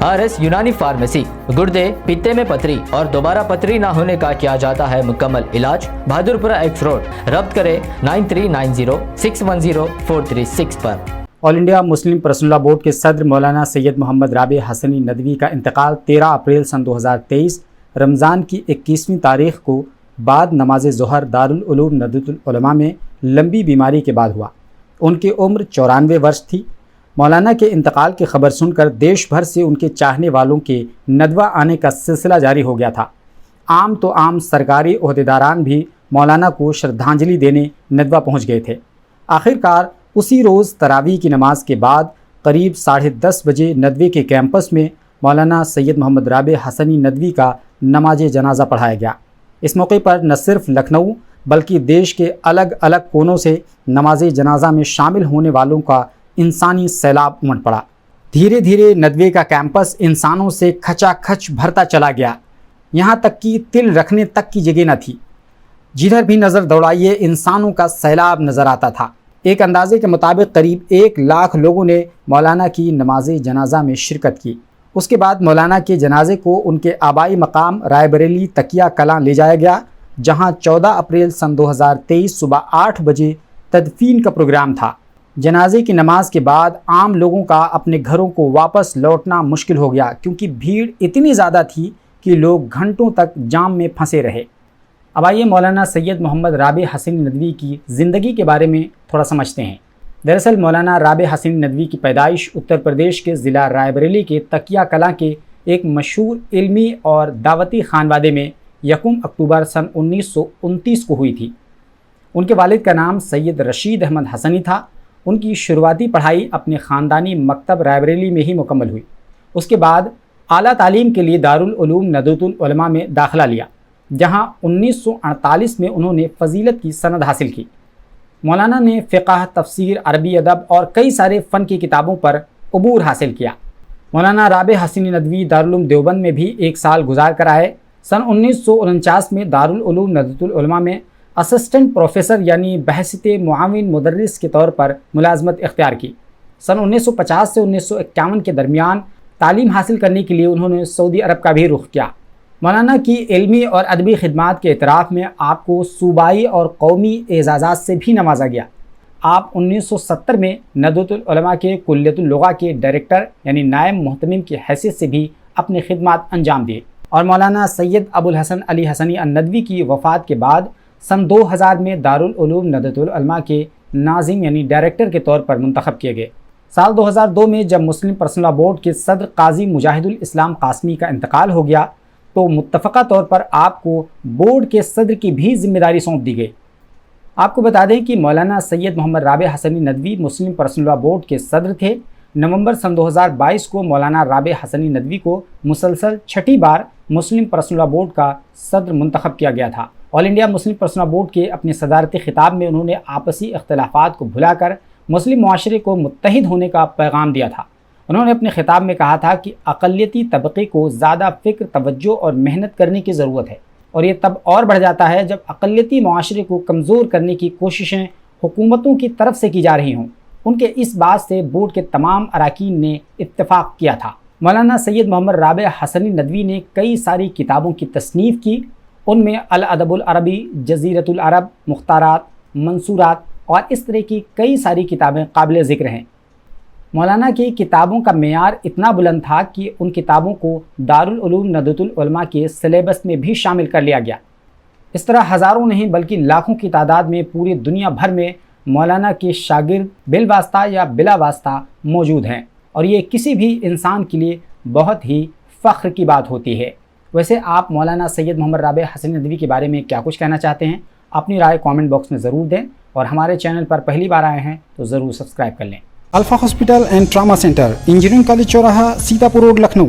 RS यूनानी pharmacy. गुर्दे, पित्ते में पथरी और दोबारा पथरी ना होने का किया जाता है मुकम्मल इलाज। Bahadurpura x road. रब्त करें 9390610436 पर। All India Muslim personal law board के सदर मौलाना सैयद मोहम्मद राबे हसनी नदवी का इंतकाल 13 अप्रैल सन 2023 रमज़ान की 21वीं तारीख को बाद नमाज ज़ोहर दारुल उलूम नदवतुल उलमा में लंबी बीमारी के बाद हुआ। उनकी उम्र 94 वर्ष थी। मौलाना के इंतकाल की खबर सुनकर देश भर से उनके चाहने वालों के नदवा आने का सिलसिला जारी हो गया था। आम तो आम सरकारी ओहदेदारान भी मौलाना को श्रद्धांजलि देने नदवा पहुंच गए थे। आखिरकार उसी रोज़ तरावी की नमाज के बाद करीब 10:30 बजे नदवे के कैंपस में मौलाना सैयद मोहम्मद राबे हसनी नदवी का नमाज जनाजा पढ़ाया गया। इस मौके पर न सिर्फ लखनऊ बल्कि देश के अलग अलग कोनों से नमाज जनाजा में शामिल होने वालों का इंसानी सैलाब उमड़ पड़ा। धीरे धीरे नदवे का कैंपस इंसानों से खचाखच भरता चला गया। यहाँ तक कि तिल रखने तक की जगह न थी। जिधर भी नज़र दौड़ाइए इंसानों का सैलाब नज़र आता था। एक अंदाजे के मुताबिक करीब 1 लाख लोगों ने मौलाना की नमाज जनाजा में शिरकत की। उसके बाद मौलाना के जनाजे को उनके आबाई मकाम रायबरेली तकिया कलां ले जाया गया, जहां 14 अप्रैल सन 2023 सुबह 8 बजे तदफीन का प्रोग्राम था। जनाजे की नमाज के बाद आम लोगों का अपने घरों को वापस लौटना मुश्किल हो गया, क्योंकि भीड़ इतनी ज़्यादा थी कि लोग घंटों तक जाम में फंसे रहे। अब आइए मौलाना सैयद मोहम्मद राबे हसनी नदवी की ज़िंदगी के बारे में थोड़ा समझते हैं। दरअसल मौलाना राबे हसनी नदवी की पैदाइश उत्तर प्रदेश के ज़िला रायबरेली के तकिया कलां के एक मशहूर इल्मी और दावती खानवादे में 1 अक्टूबर सन 1929 को हुई थी। उनके वालिद का नाम सैयद रशीद अहमद हसनी था। उनकी शुरुआती पढ़ाई अपने ख़ानदानी मकतब रायबरेली में ही मुकम्मल हुई। उसके बाद आला तालीम के लिए दारुल उलूम नदवतुल उलमा में दाखिला लिया, जहां 1948 में उन्होंने फ़जीलत की सनद हासिल की। मौलाना ने फ़िक़्ह, तफ़सीर, अरबी अदब और कई सारे फ़न की किताबों पर अबूर हासिल किया। मौलाना राबे हसनी नदवी दारुल उलूम देवबंद में भी 1 साल गुजार कर आए। सन 1949 में दारुल उलूम नदवतुल उलमा में असिस्टेंट प्रोफेसर यानी बहसिते मुआविन मुदर्रिस के तौर पर मुलाजमत इख्तियार की। सन 1950 से 1951 के दरमियान तालीम हासिल करने के लिए उन्होंने सऊदी अरब का भी रुख किया। मौलाना की इल्मी और अदबी खिदमात के एतराफ़ में आपको सूबाई और कौमी एजाज़ात से भी नवाजा गया। आप 1970 में नदवतुल उलमा के कुल्लियतुल लुग़ा के डायरेक्टर यानी नायब मुहतमिम की हैसियत से भी अपने खिदमात अंजाम दिए और मौलाना सैयद अबुल हसन अली हसनी अन-नदवी की वफ़ात के बाद सन 2000 में दारुल उलूम नदवतुल उलमा के नाज़िम यानी डायरेक्टर के तौर पर मुंतखब किए गए। साल 2002 में जब मुस्लिम पर्सनल लॉ बोर्ड के सदर काजी मुजाहिदुल इस्लाम कासमी का इंतकाल हो गया तो मुत्तफ़क़ा तौर पर आपको बोर्ड के सदर की भी जिम्मेदारी सौंप दी गई। आपको बता दें कि मौलाना सैयद मोहम्मद राबे हसनी नदवी मुस्लिम पर्सनल लॉ बोर्ड के सदर थे। नवंबर सन 2022 को मौलाना राबे हसनी नदवी को मुसलसल 6ठी बार मुस्लिम पर्सनल लॉ बोर्ड का सदर मुंतखब किया गया था। All India Muslim personal law board के अपने सदारती खिताब में उन्होंने आपसी इख्तिलाफ़ात को भुलाकर मुस्लिम मुआशरे को मुत्तहिद होने का पैगाम दिया था। उन्होंने अपने खिताब में कहा था कि अक़लियती तबक़े को ज़्यादा फ़िक्र, तवज्जो और मेहनत करने की ज़रूरत है, और ये तब और बढ़ जाता है जब अक़लियती मुआशरे को कमज़ोर करने की कोशिशें हुकूमतों की तरफ से की जा रही हों। उनके इस बात से बोर्ड के तमाम अरकान ने इत्तेफाक किया था। मौलाना सैयद मोहम्मद राबे हसनी नदवी ने कई सारी किताबों की तसनीफ़ की। उनमें अल अदबुल अरबी, जज़ीरतुल अरब, मुख्तारात, मंसूरात और इस तरह की कई सारी किताबें काबिल ज़िक्र हैं। मौलाना की किताबों का मेयार इतना बुलंद था कि उन किताबों को दारुल उलूम नदवतुल उलमा के सिलेबस में भी शामिल कर लिया गया। इस तरह हज़ारों नहीं बल्कि लाखों की तादाद में पूरी दुनिया भर में मौलाना के शागिर्द बिलवास्ता या बिला वास्ता मौजूद हैं, और ये किसी भी इंसान के लिए बहुत ही फ़ख्र की बात होती है। वैसे आप मौलाना सैयद मोहम्मद राबे हसनी नदवी के बारे में क्या कुछ कहना चाहते हैं? अपनी राय कमेंट बॉक्स में ज़रूर दें, और हमारे चैनल पर पहली बार आए हैं तो ज़रूर सब्सक्राइब कर लें। Alpha hospital and trauma centre, engineering college चौराहा, सीतापुर रोड, लखनऊ।